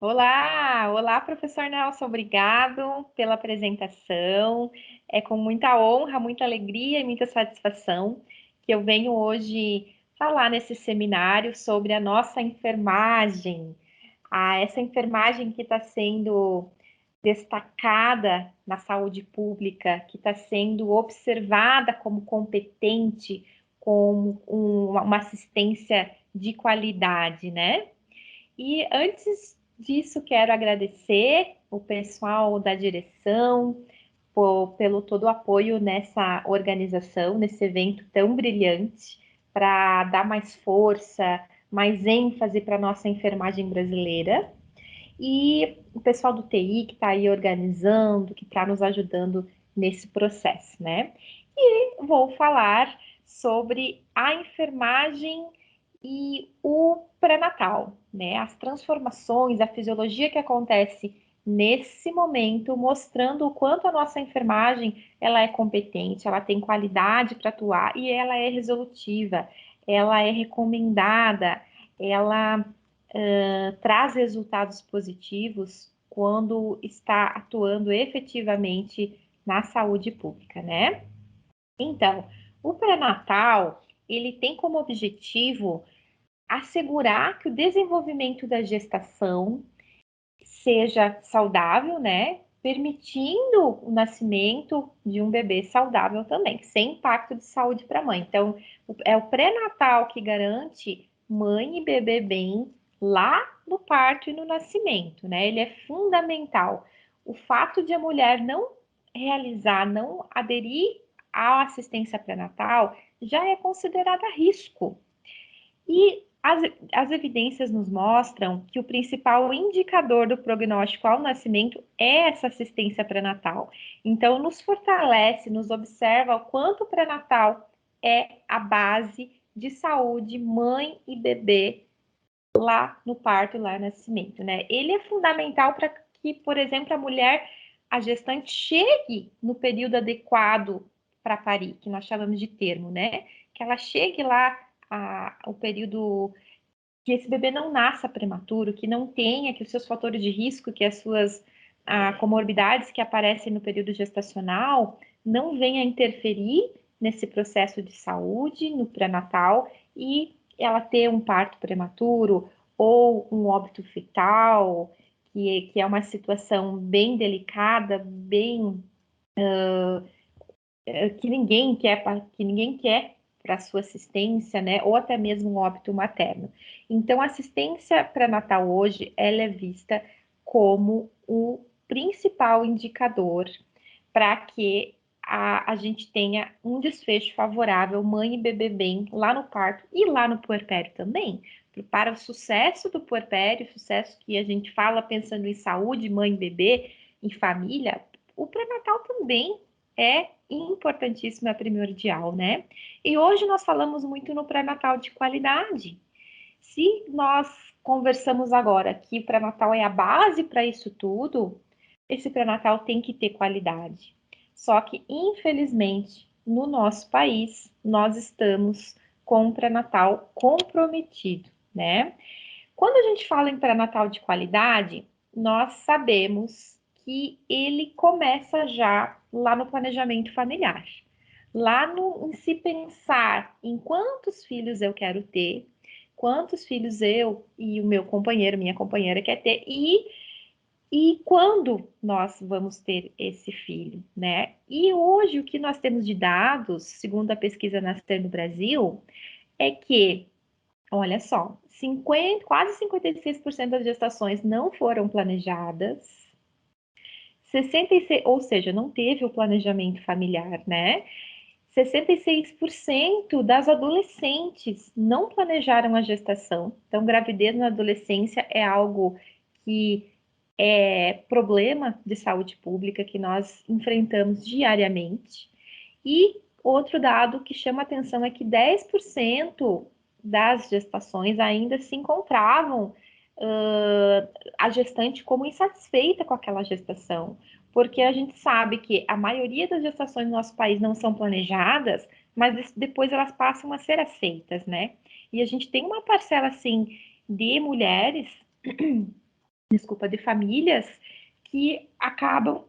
Olá, professor Nelson, obrigado pela apresentação. É com muita honra, muita alegria e muita satisfação que eu venho hoje falar nesse seminário sobre a nossa enfermagem. Essa enfermagem que está sendo destacada na saúde pública, que está sendo observada como competente, como uma assistência de qualidade, né? E antes disso, quero agradecer o pessoal da direção pelo todo o apoio nessa organização, nesse evento tão brilhante, para dar mais força, mais ênfase para a nossa enfermagem brasileira. E o pessoal do TI que está aí organizando, que está nos ajudando nesse processo, né? E vou falar sobre a enfermagem e o pré-natal, né? As transformações, a fisiologia que acontece nesse momento, mostrando o quanto a nossa enfermagem ela é competente, ela tem qualidade para atuar e ela é resolutiva, ela é recomendada, ela traz resultados positivos quando está atuando efetivamente na saúde pública, né? Então, o pré-natal, ele tem como objetivo assegurar que o desenvolvimento da gestação seja saudável, né? Permitindo o nascimento de um bebê saudável também, sem impacto de saúde para a mãe. Então, é o pré-natal que garante mãe e bebê bem lá no parto e no nascimento, né? Ele é fundamental. O fato de a mulher não realizar, não aderir à assistência pré-natal já é considerada risco. E as evidências nos mostram que o principal indicador do prognóstico ao nascimento é essa assistência pré-natal. Então, nos fortalece, nos observa o quanto o pré-natal é a base de saúde mãe e bebê lá no parto, lá no nascimento, né? Ele é fundamental para que, por exemplo, a gestante chegue no período adequado para parir, que nós chamamos de termo, né? Que ela chegue lá o período que esse bebê não nasça prematuro, que não tenha, que os seus fatores de risco, que as suas comorbidades que aparecem no período gestacional não venha interferir nesse processo de saúde, no pré-natal, e ela ter um parto prematuro ou um óbito fetal, que é uma situação bem delicada, bem que ninguém quer para sua assistência, né? Ou até mesmo um óbito materno. Então, a assistência pré-natal hoje, ela é vista como o principal indicador para que a gente tenha um desfecho favorável, mãe e bebê bem, lá no parto e lá no puerpério também. Para o sucesso do puerpério, sucesso que a gente fala pensando em saúde, mãe e bebê, em família, o pré-natal também é importantíssimo, é primordial, né? E hoje nós falamos muito no pré-natal de qualidade. Se nós conversamos agora que o pré-natal é a base para isso tudo, esse pré-natal tem que ter qualidade. Só que, infelizmente, no nosso país, nós estamos com o pré-natal comprometido, né? Quando a gente fala em pré-natal de qualidade, nós sabemos que ele começa já lá no planejamento familiar. Lá no, em se pensar em quantos filhos eu quero ter, quantos filhos eu e o meu companheiro, minha companheira quer ter, e quando nós vamos ter esse filho, né? E hoje o que nós temos de dados, segundo a pesquisa Nascer no Brasil, é que, olha só, 50, quase 56% das gestações não foram planejadas, 66, ou seja, não teve o planejamento familiar, né? 66% das adolescentes não planejaram a gestação. Então, gravidez na adolescência é algo que é problema de saúde pública que nós enfrentamos diariamente. E outro dado que chama atenção é que 10% das gestações ainda se encontravam a gestante como insatisfeita com aquela gestação, porque a gente sabe que a maioria das gestações no nosso país não são planejadas, mas depois elas passam a ser aceitas, né? E a gente tem uma parcela, assim, de mulheres desculpa, de famílias que acabam,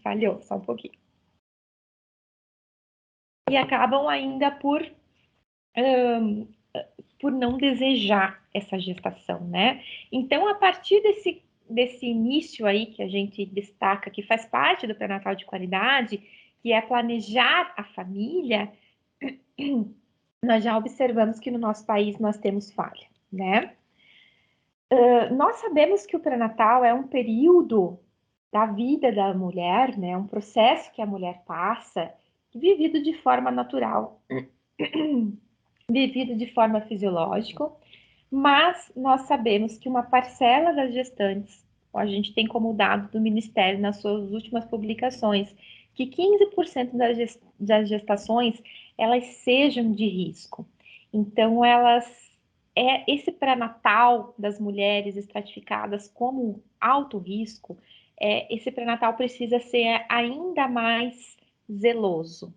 falhou só um pouquinho, e acabam ainda por não desejar essa gestação, né? Então, a partir desse início aí que a gente destaca, que faz parte do pré-natal de qualidade, que é planejar a família, nós já observamos que no nosso país nós temos falha, né? Nós sabemos que o pré-natal é um período da vida da mulher, né? Um processo que a mulher passa, vivido de forma natural, vivido de forma fisiológica, mas nós sabemos que uma parcela das gestantes, a gente tem como dado do Ministério nas suas últimas publicações, que 15% das gestações elas sejam de risco. Então, esse pré-natal das mulheres estratificadas como alto risco, esse pré-natal precisa ser ainda mais zeloso.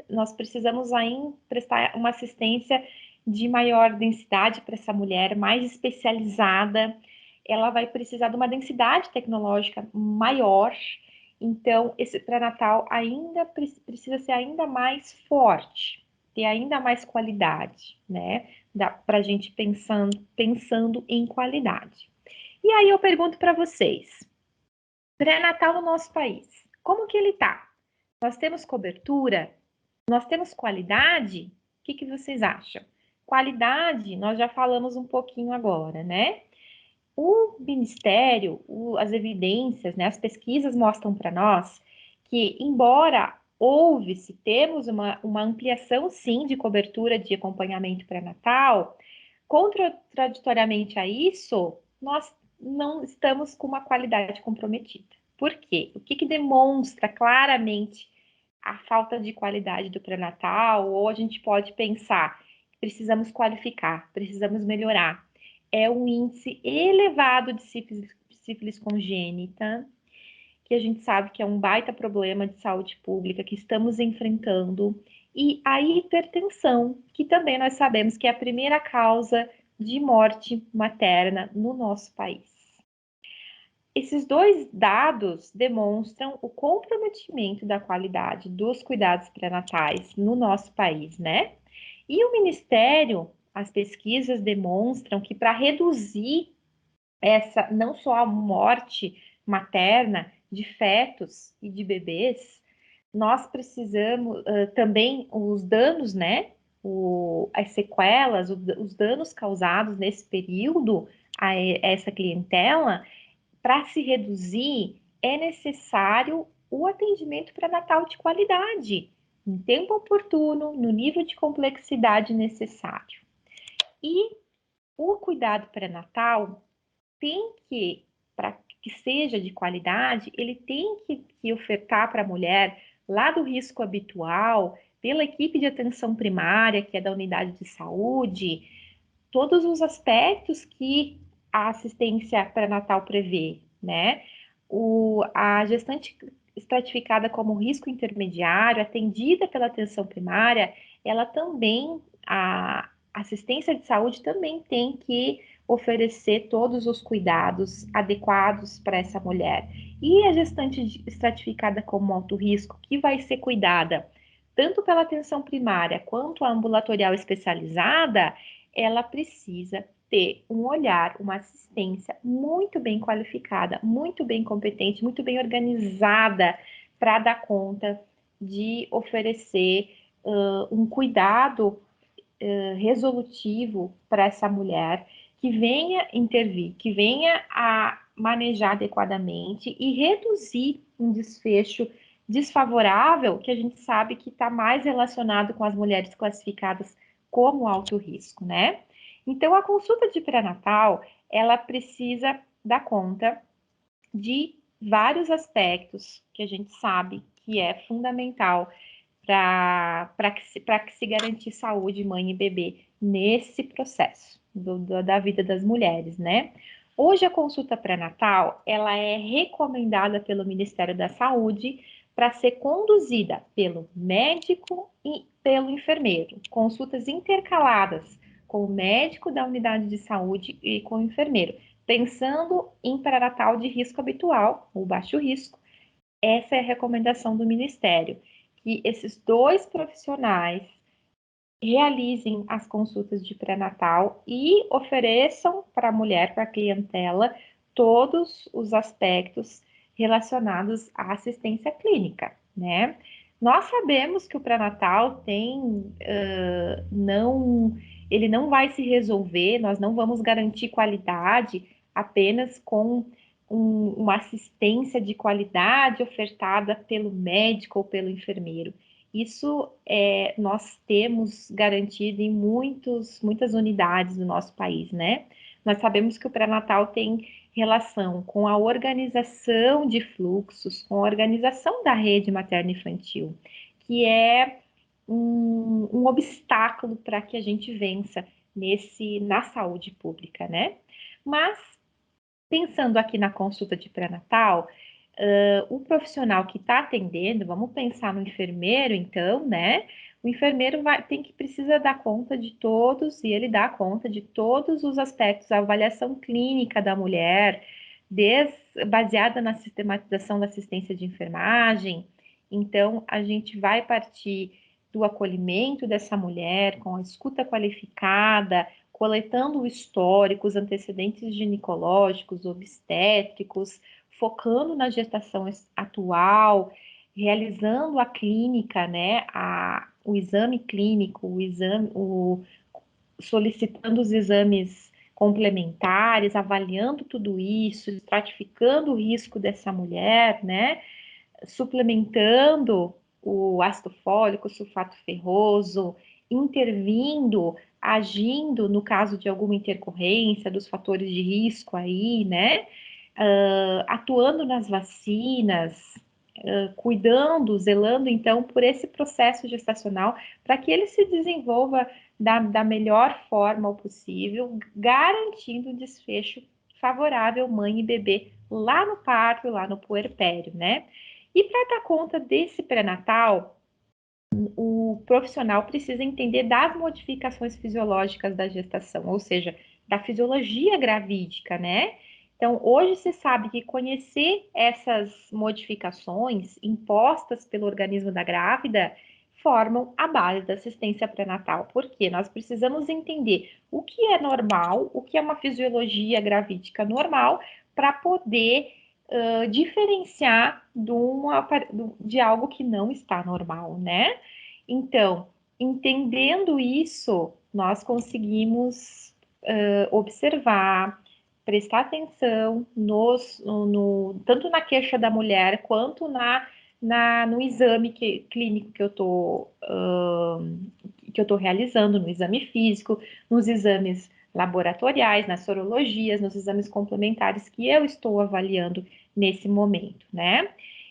Nós precisamos ainda prestar uma assistência de maior densidade para essa mulher, mais especializada. Ela vai precisar de uma densidade tecnológica maior. Então, esse pré-natal ainda precisa ser ainda mais forte, ter ainda mais qualidade, né? Para a gente pensando em qualidade. E aí eu pergunto para vocês, pré-natal no nosso país, como que ele tá? Nós temos cobertura? Nós temos qualidade? O que vocês acham? Qualidade, nós já falamos um pouquinho agora, né? O Ministério, as evidências, né, as pesquisas mostram para nós que, embora houve-se, temos uma ampliação, sim, de cobertura de acompanhamento pré-natal, contraditoriamente a isso, nós não estamos com uma qualidade comprometida. Por quê? O que demonstra claramente a falta de qualidade do pré-natal, ou a gente pode pensar, precisamos qualificar, precisamos melhorar. É um índice elevado de sífilis congênita, que a gente sabe que é um baita problema de saúde pública que estamos enfrentando, e a hipertensão, que também nós sabemos que é a primeira causa de morte materna no nosso país. Esses dois dados demonstram o comprometimento da qualidade dos cuidados pré-natais no nosso país, né? E o Ministério, as pesquisas demonstram que para reduzir não só a morte materna de fetos e de bebês, nós precisamos também os danos, né? As sequelas, os danos causados nesse período a essa clientela, para se reduzir, é necessário o atendimento pré-natal de qualidade, em tempo oportuno, no nível de complexidade necessário. E o cuidado pré-natal tem que, para que seja de qualidade, ele tem que ofertar para a mulher, lá do risco habitual, pela equipe de atenção primária, que é da unidade de saúde, todos os aspectos que a assistência pré-natal prevê, né? A gestante estratificada como risco intermediário, atendida pela atenção primária, ela também, a assistência de saúde também tem que oferecer todos os cuidados adequados para essa mulher. E a gestante estratificada como alto risco, que vai ser cuidada tanto pela atenção primária quanto a ambulatorial especializada, ela precisa ter um olhar, uma assistência muito bem qualificada, muito bem competente, muito bem organizada para dar conta de oferecer um cuidado resolutivo para essa mulher, que venha intervir, que venha a manejar adequadamente e reduzir um desfecho desfavorável, que a gente sabe que está mais relacionado com as mulheres classificadas como alto risco, né? Então, a consulta de pré-natal, ela precisa dar conta de vários aspectos que a gente sabe que é fundamental para que se garantir saúde, mãe e bebê nesse processo da vida das mulheres, né? Hoje a consulta pré-natal, ela é recomendada pelo Ministério da Saúde para ser conduzida pelo médico e pelo enfermeiro. Consultas intercaladas com o médico da unidade de saúde e com o enfermeiro. pensando em pré-natal de risco habitual, ou baixo risco, essa é a recomendação do Ministério, que esses dois profissionais realizem as consultas de pré-natal e ofereçam para a mulher, para a clientela, todos os aspectos relacionados à assistência clínica, né? Nós sabemos que o pré-natal ele não vai se resolver, nós não vamos garantir qualidade apenas com uma assistência de qualidade ofertada pelo médico ou pelo enfermeiro. Isso nós temos garantido em muitas unidades do nosso país, né? Nós sabemos que o pré-natal tem relação com a organização de fluxos, com a organização da rede materno-infantil, que é um obstáculo para que a gente vença na saúde pública, né? Mas, pensando aqui na consulta de pré-natal, o profissional que está atendendo, vamos pensar no enfermeiro, então, né? O enfermeiro precisa dar conta de todos, e ele dá conta de todos os aspectos, a avaliação clínica da mulher, baseada na sistematização da assistência de enfermagem. Então, a gente vai partir do acolhimento dessa mulher com a escuta qualificada, coletando o histórico, os antecedentes ginecológicos, obstétricos, focando na gestação atual, realizando a clínica, né, o exame clínico, solicitando os exames complementares, avaliando tudo isso, estratificando o risco dessa mulher, né, suplementando o ácido fólico, o sulfato ferroso, intervindo, agindo no caso de alguma intercorrência dos fatores de risco aí, né? Atuando nas vacinas, cuidando, zelando então por esse processo gestacional para que ele se desenvolva da melhor forma possível, garantindo um desfecho favorável mãe e bebê lá no parto, lá no puerpério, né? E para dar conta desse pré-natal, o profissional precisa entender das modificações fisiológicas da gestação, ou seja, da fisiologia gravídica, né? Então, hoje se sabe que conhecer essas modificações impostas pelo organismo da grávida formam a base da assistência pré-natal, porque nós precisamos entender o que é normal, o que é uma fisiologia gravídica normal, para poder diferenciar de algo que não está normal, né? Então, entendendo isso, nós conseguimos observar, prestar atenção tanto na queixa da mulher quanto no exame clínico que eu tô realizando, no exame físico, nos exames laboratoriais, nas sorologias, nos exames complementares que eu estou avaliando nesse momento, né?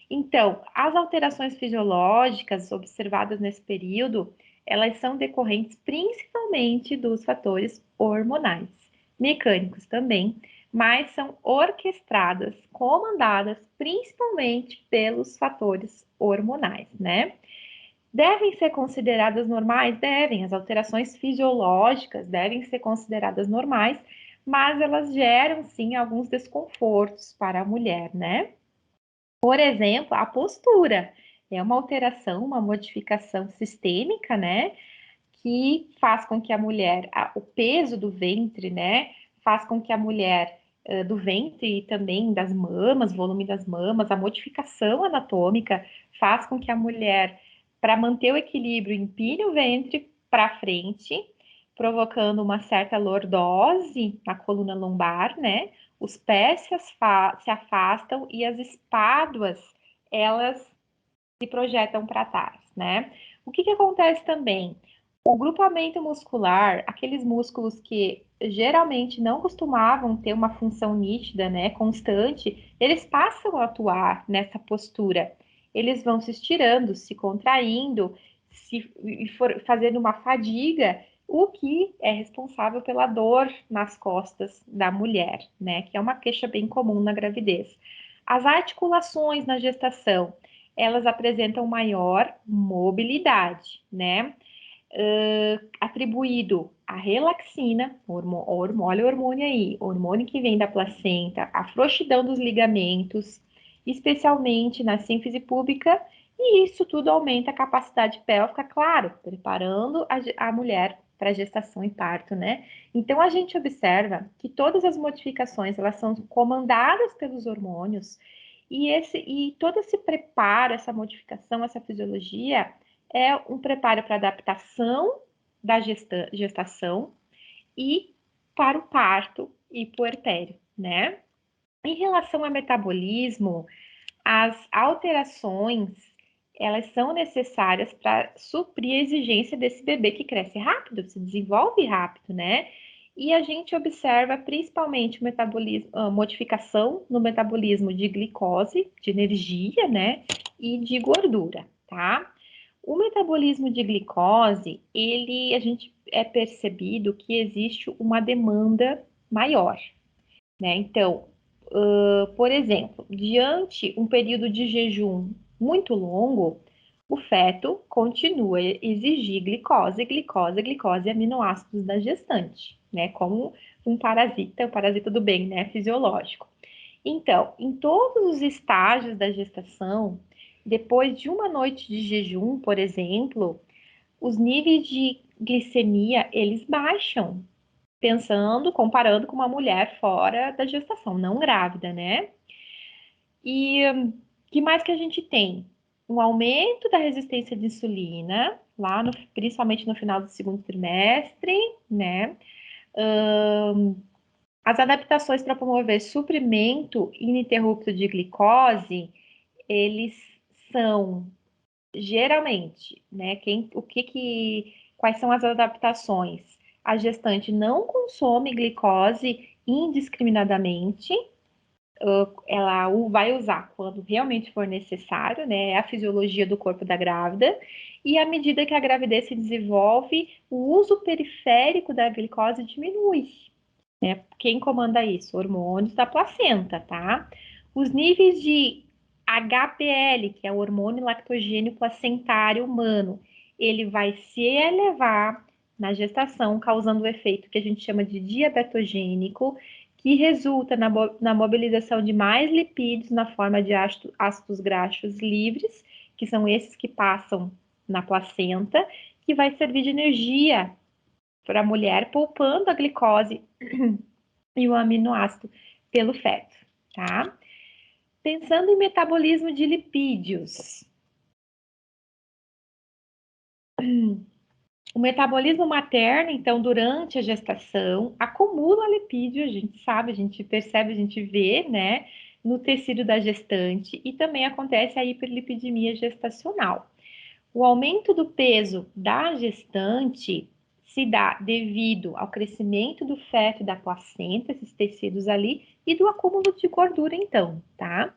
Então, as alterações fisiológicas observadas nesse período, elas são decorrentes principalmente dos fatores hormonais, mecânicos também, mas são orquestradas, comandadas principalmente pelos fatores hormonais, né? Devem ser consideradas normais? Devem. As alterações fisiológicas devem ser consideradas normais, mas elas geram, sim, alguns desconfortos para a mulher, né? Por exemplo, a postura é uma alteração, uma modificação sistêmica, né? Que faz com que a mulher, o peso do ventre, né? Faz com que a mulher do ventre e também das mamas, volume das mamas, a modificação anatômica faz com que a mulher, para manter o equilíbrio, empine o ventre para frente, provocando uma certa lordose na coluna lombar, né? Os pés se afastam e as espáduas, elas se projetam para trás, né? O que acontece também? O grupamento muscular, aqueles músculos que geralmente não costumavam ter uma função nítida, né, constante, eles passam a atuar nessa postura. Eles vão se estirando, se contraindo, fazendo uma fadiga, o que é responsável pela dor nas costas da mulher, né, que é uma queixa bem comum na gravidez. As articulações na gestação, elas apresentam maior mobilidade, né? atribuído a relaxina, olha o hormônio aí, hormônio que vem da placenta, a frouxidão dos ligamentos, especialmente na sínfise púbica, e isso tudo aumenta a capacidade pélvica, claro, preparando a mulher para gestação e parto, né? Então a gente observa que todas as modificações elas são comandadas pelos hormônios e todo esse preparo, essa modificação, essa fisiologia é um preparo para adaptação da gestação e para o parto e puerpério, né? Em relação ao metabolismo, as alterações elas são necessárias para suprir a exigência desse bebê que cresce rápido, se desenvolve rápido, né? E a gente observa principalmente o metabolismo, a modificação no metabolismo de glicose, de energia, né? E de gordura, tá? O metabolismo de glicose, a gente é percebido que existe uma demanda maior, né? Então, por exemplo, diante um período de jejum muito longo, o feto continua a exigir glicose e aminoácidos da gestante, né? Como um parasita, o parasita do bem, né? Fisiológico. Então, em todos os estágios da gestação, depois de uma noite de jejum, por exemplo, os níveis de glicemia, eles baixam, comparando com uma mulher fora da gestação, não grávida, né? E que mais que a gente tem? Um aumento da resistência de insulina, principalmente no final do segundo trimestre, né? As adaptações para promover suprimento ininterrupto de glicose, eles são geralmente, né? Quais são as adaptações? A gestante não consome glicose indiscriminadamente, ela o vai usar quando realmente for necessário, né? É a fisiologia do corpo da grávida. E à medida que a gravidez se desenvolve, o uso periférico da glicose diminui, né? Quem comanda isso? Hormônios da placenta, tá? Os níveis de HPL, que é o hormônio lactogênio placentário humano, ele vai se elevar na gestação, causando o efeito que a gente chama de diabetogênico, que resulta na mobilização de mais lipídios na forma de ácidos graxos livres, que são esses que passam na placenta, que vai servir de energia para a mulher, poupando a glicose e o aminoácido pelo feto, tá? Pensando em metabolismo de lipídios, o metabolismo materno, então, durante a gestação, acumula lipídio, a gente sabe, a gente percebe, a gente vê, né, no tecido da gestante, e também acontece a hiperlipidemia gestacional. O aumento do peso da gestante se dá devido ao crescimento do feto e da placenta, esses tecidos ali, e do acúmulo de gordura, então, tá?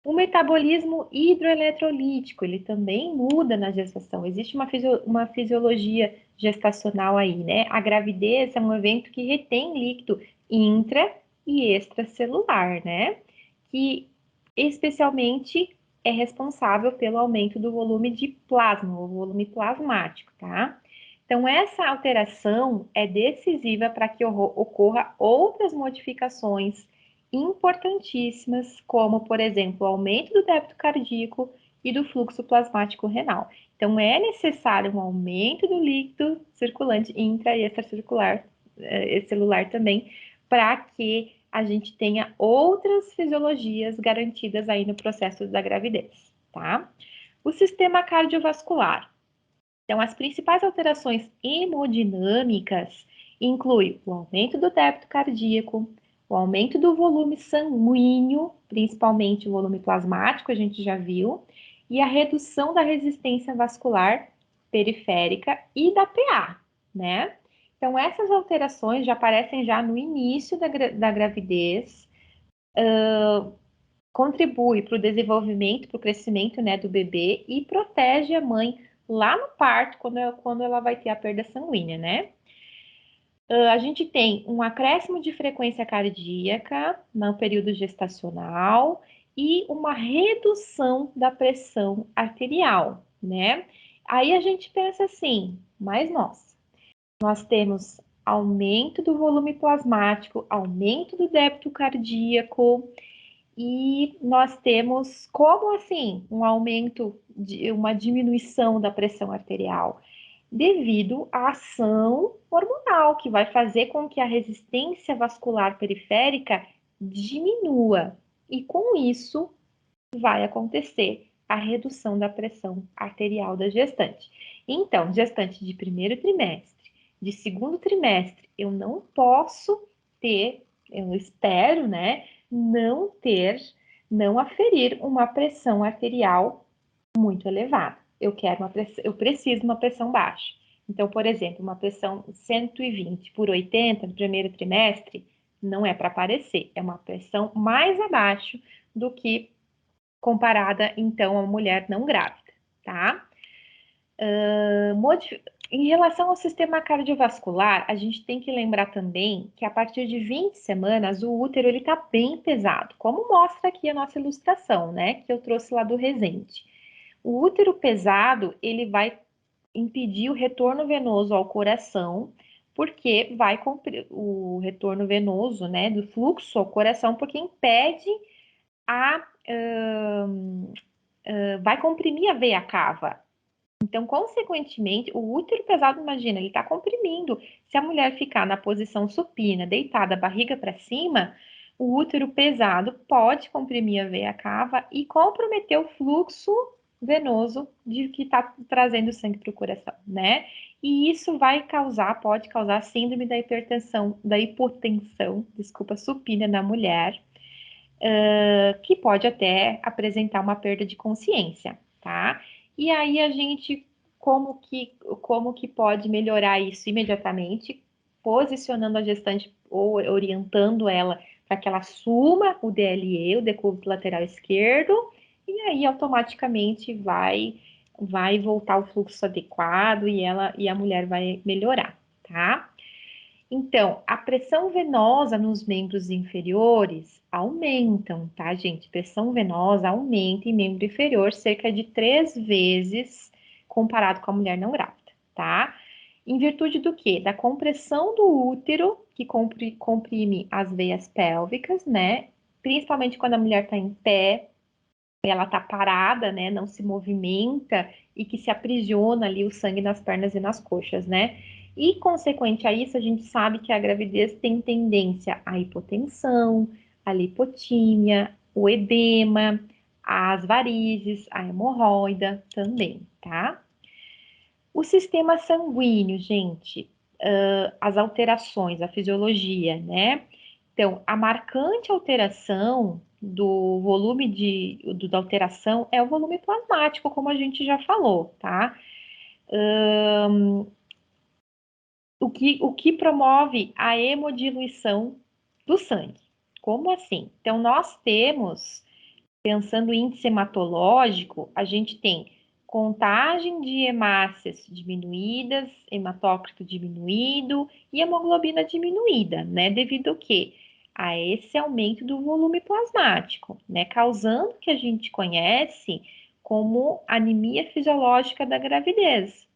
O metabolismo hidroeletrolítico, ele também muda na gestação. Existe uma fisiologia gestacional aí, né? A gravidez é um evento que retém líquido intra e extracelular, né? Que especialmente é responsável pelo aumento do volume de plasma, o volume plasmático, tá? Então, essa alteração é decisiva para que ocorra outras modificações importantíssimas, como, por exemplo, o aumento do débito cardíaco e do fluxo plasmático renal. Então, é necessário um aumento do líquido circulante intra e extracircular, celular também, para que a gente tenha outras fisiologias garantidas aí no processo da gravidez, tá? O sistema cardiovascular. Então, as principais alterações hemodinâmicas incluem o aumento do débito cardíaco, o aumento do volume sanguíneo, principalmente o volume plasmático, a gente já viu, e a redução da resistência vascular periférica e da PA, né? Então, essas alterações já aparecem já no início da gravidez, contribui para o desenvolvimento, para o crescimento, né, do bebê e protege a mãe lá no parto, quando ela vai ter a perda sanguínea, né? A gente tem um acréscimo de frequência cardíaca no período gestacional e uma redução da pressão arterial, né? Aí a gente pensa assim, mas nós temos aumento do volume plasmático, aumento do débito cardíaco, e nós temos, como assim, um aumento, uma diminuição da pressão arterial? Devido à ação hormonal, que vai fazer com que a resistência vascular periférica diminua. E com isso, vai acontecer a redução da pressão arterial da gestante. Então, gestante de primeiro trimestre, de segundo trimestre, eu não posso ter, eu espero, né, não ter, não aferir uma pressão arterial muito elevada. Eu preciso de uma pressão baixa. Então, por exemplo, uma pressão 120 por 80 no primeiro trimestre não é para aparecer, é uma pressão mais abaixo do que comparada, então, a uma mulher não grávida, tá? Em relação ao sistema cardiovascular, a gente tem que lembrar também que a partir de 20 semanas o útero ele está bem pesado, como mostra aqui a nossa ilustração, né? Que eu trouxe lá do Resende. O útero pesado ele vai impedir o retorno venoso ao coração, porque vai o retorno venoso, né, do fluxo ao coração, porque impede a vai comprimir a veia cava. Então, consequentemente, o útero pesado, imagina, ele está comprimindo. Se a mulher ficar na posição supina, deitada, barriga para cima, o útero pesado pode comprimir a veia cava e comprometer o fluxo venoso de que está trazendo sangue para o coração, né? E isso pode causar síndrome da hipertensão, da hipotensão, desculpa, supina na mulher, que pode até apresentar uma perda de consciência, tá? E aí a gente, como que pode melhorar isso imediatamente? Posicionando a gestante ou orientando ela para que ela assuma o DLE, o decúbito lateral esquerdo, e aí automaticamente vai voltar o fluxo adequado e a mulher vai melhorar, tá? Então, a pressão venosa nos membros inferiores aumentam, tá, gente? Pressão venosa aumenta em membro inferior cerca de 3 vezes comparado com a mulher não grávida, tá? Em virtude do quê? Da compressão do útero, que comprime as veias pélvicas, né? Principalmente quando a mulher está em pé, ela está parada, né? Não se movimenta e que se aprisiona ali o sangue nas pernas e nas coxas, né? E, consequente a isso, a gente sabe que a gravidez tem tendência à hipotensão, à lipotímia, o edema, às varizes, à hemorroida também, tá? O sistema sanguíneo, gente, as alterações, a fisiologia, né? Então, a marcante alteração do volume da alteração é o volume plasmático, como a gente já falou, tá? O que promove a hemodiluição do sangue. Como assim? Então, nós temos, pensando em índice hematológico, a gente tem contagem de hemácias diminuídas, hematócrito diminuído e hemoglobina diminuída, né? Devido ao quê? A esse aumento do volume plasmático, né? Causando o que a gente conhece como anemia fisiológica da gravidez.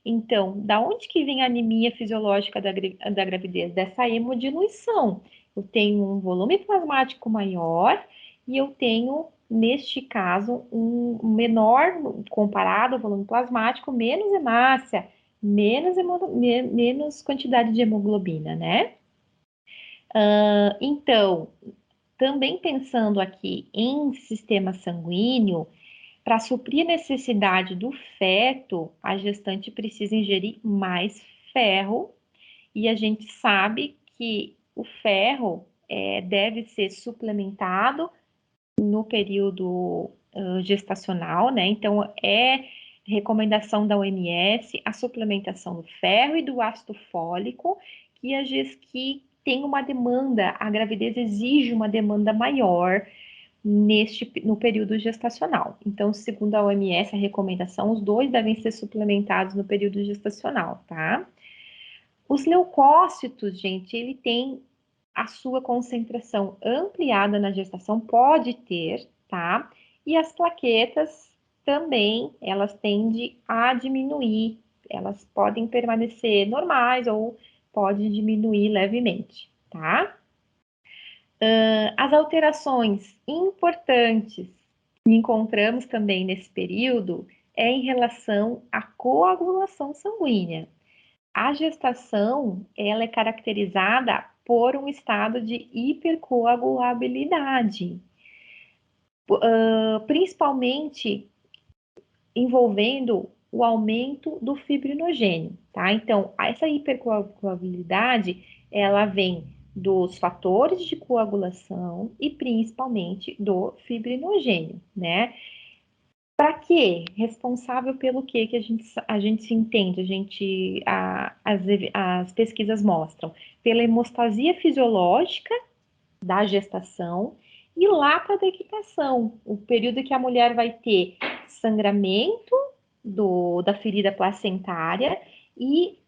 Então, da onde que vem a anemia fisiológica da gravidez? Dessa hemodiluição. Eu tenho um volume plasmático maior e eu tenho, neste caso, um menor, comparado ao volume plasmático, menos hemácia, menos quantidade de hemoglobina, né? Então, também pensando aqui em sistema sanguíneo, para suprir a necessidade do feto, a gestante precisa ingerir mais ferro, e a gente sabe que o ferro deve ser suplementado no período gestacional, né? Então, é recomendação da OMS a suplementação do ferro e do ácido fólico, que tem uma demanda, a gravidez exige uma demanda maior no período gestacional. Então, segundo a OMS, a recomendação, os dois devem ser suplementados no período gestacional, tá? Os leucócitos, gente, ele tem a sua concentração ampliada na gestação, pode ter, tá? E as plaquetas também, elas tendem a diminuir elas podem permanecer normais ou pode diminuir levemente, tá? As alterações importantes que encontramos também nesse período é em relação à coagulação sanguínea. A gestação, ela é caracterizada por um estado de hipercoagulabilidade, principalmente envolvendo o aumento do fibrinogênio, tá? Então, essa hipercoagulabilidade, ela vem dos fatores de coagulação e principalmente do fibrinogênio, né? Para quê? Responsável pelo quê que a gente se entende, as pesquisas mostram? Pela hemostasia fisiológica da gestação e lá para a dequitação, o período que a mulher vai ter sangramento da ferida placentária e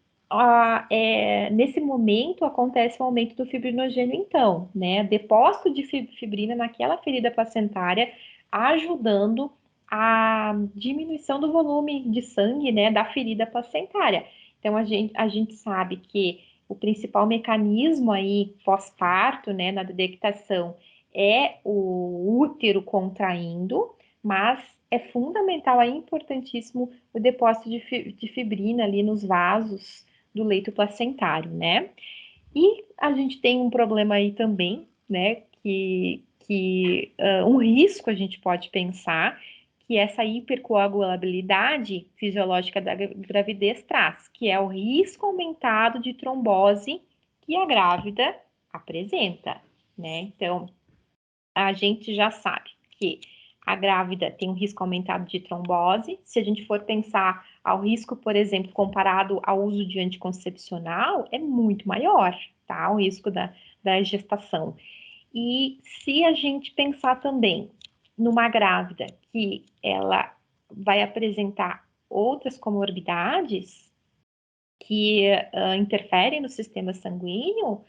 nesse momento acontece o aumento do fibrinogênio, então, né? Depósito de fibrina naquela ferida placentária, ajudando a diminuição do volume de sangue, né, da ferida placentária. Então, a gente sabe que o principal mecanismo aí pós-parto, né, na detectação, é o útero contraindo, mas é fundamental, é importantíssimo o depósito de fibrina ali nos vasos do leito placentário, né? E a gente tem um problema aí também, né, um risco a gente pode pensar, que essa hipercoagulabilidade fisiológica da gravidez traz, que é o risco aumentado de trombose que a grávida apresenta, né? Então, a gente já sabe que a grávida tem um risco aumentado de trombose. Se a gente for pensar ao risco, por exemplo, comparado ao uso de anticoncepcional, é muito maior, tá? O risco da gestação. E se a gente pensar também numa grávida que ela vai apresentar outras comorbidades que interferem no sistema sanguíneo,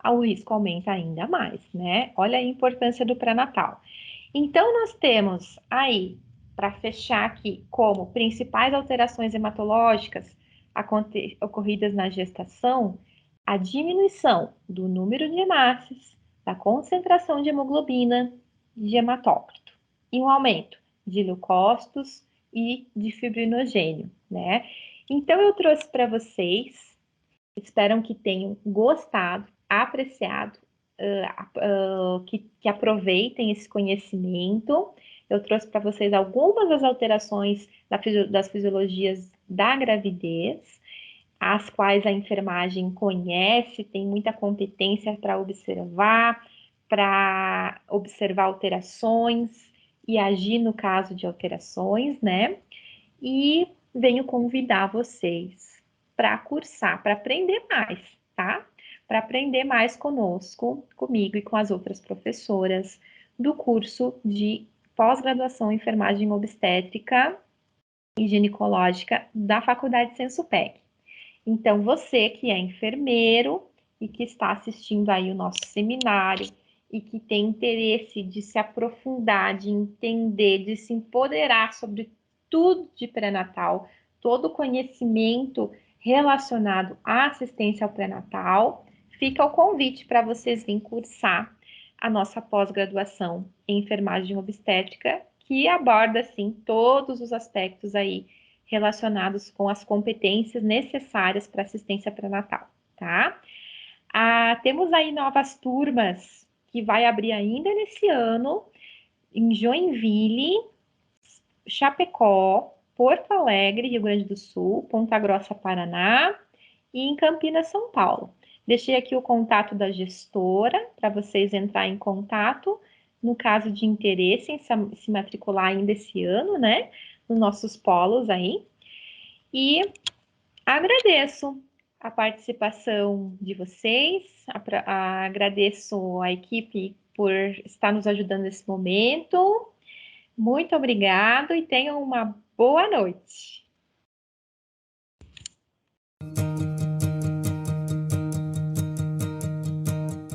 o risco aumenta ainda mais, né? Olha a importância do pré-natal. Então, nós temos aí, para fechar aqui, como principais alterações hematológicas ocorridas na gestação, a diminuição do número de hemácias, da concentração de hemoglobina e de hematócrito, e um aumento de leucócitos e de fibrinogênio, né? Então, eu trouxe para vocês, espero que tenham gostado, apreciado, que aproveitem esse conhecimento. Eu trouxe para vocês algumas das alterações das fisiologias da gravidez, as quais a enfermagem conhece, tem muita competência para observar alterações e agir no caso de alterações, né? E venho convidar vocês para cursar, para aprender mais, tá? Para aprender mais comigo e com as outras professoras do curso de pós-graduação em enfermagem obstétrica e ginecológica da Faculdade Sensupec. Então, você que é enfermeiro e que está assistindo aí o nosso seminário e que tem interesse de se aprofundar, de entender, de se empoderar sobre tudo de pré-natal, todo o conhecimento relacionado à assistência ao pré-natal, fica o convite para vocês virem cursar a nossa pós-graduação em enfermagem obstétrica, que aborda, assim, todos os aspectos aí relacionados com as competências necessárias para assistência pré-natal, tá? Temos aí novas turmas que vai abrir ainda nesse ano, em Joinville, Chapecó, Porto Alegre, Rio Grande do Sul, Ponta Grossa, Paraná e em Campinas, São Paulo. Deixei aqui o contato da gestora para vocês entrarem em contato no caso de interesse em se matricular ainda esse ano, né? Nos nossos polos aí. E agradeço a participação de vocês, agradeço a equipe por estar nos ajudando nesse momento. Muito obrigado e tenham uma boa noite.